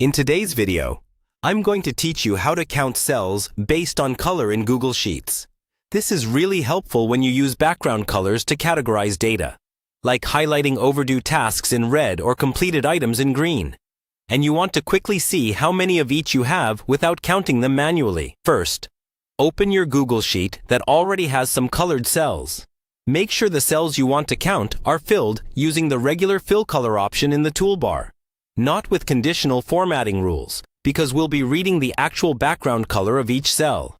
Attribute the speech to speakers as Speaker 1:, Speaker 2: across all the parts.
Speaker 1: In today's video, I'm going to teach you how to count cells based on color in Google Sheets. This is really helpful when you use background colors to categorize data, like highlighting overdue tasks in red or completed items in green. And you want to quickly see how many of each you have without counting them manually. First, open your Google Sheet that already has some colored cells. Make sure the cells you want to count are filled using the regular fill color option in the toolbar, not with conditional formatting rules, because we'll be reading the actual background color of each cell.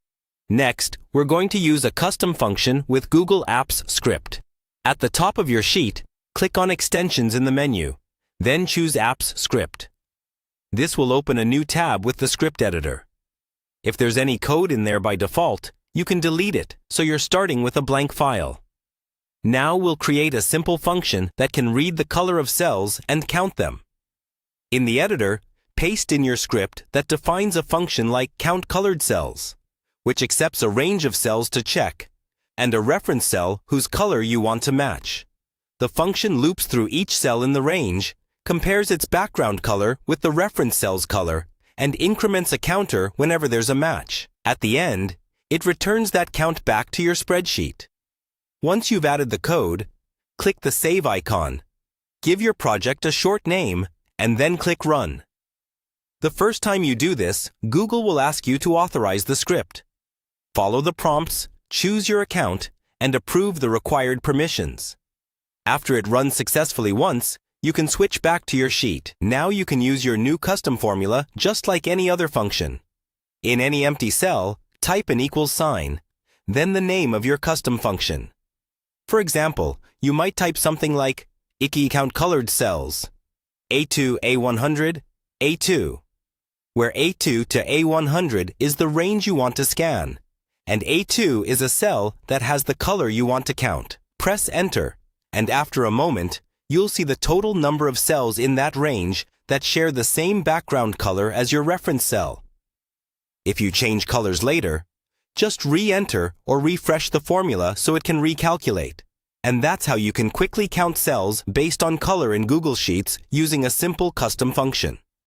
Speaker 1: Next, we're going to use a custom function with Google Apps script. At the top of your sheet, click on Extensions in the menu, then choose Apps Script. This will open a new tab with the script editor. If there's any code in there by default, you can delete it, so you're starting with a blank file. Now we'll create a simple function that can read the color of cells and count them. In the editor, paste in your script that defines a function like countColoredCells, which accepts a range of cells to check, and a reference cell whose color you want to match. The function loops through each cell in the range, compares its background color with the reference cell's color, and increments a counter whenever there's a match. At the end, it returns that count back to your spreadsheet. Once you've added the code, click the Save icon. Give your project a short name, and then click Run. The first time you do this, Google will ask you to authorize the script. Follow the prompts, choose your account, and approve the required permissions. After it runs successfully once, you can switch back to your sheet. Now you can use your new custom formula just like any other function. In any empty cell, type an equals sign, then the name of your custom function. For example, you might type something like countColoredCells, A2 A100, A2, where A2 to A100 is the range you want to scan, and A2 is a cell that has the color you want to count. Press Enter, and after a moment, you'll see the total number of cells in that range that share the same background color as your reference cell. If you change colors later, just re-enter or refresh the formula so it can recalculate. And that's how you can quickly count cells based on color in Google Sheets using a simple custom function.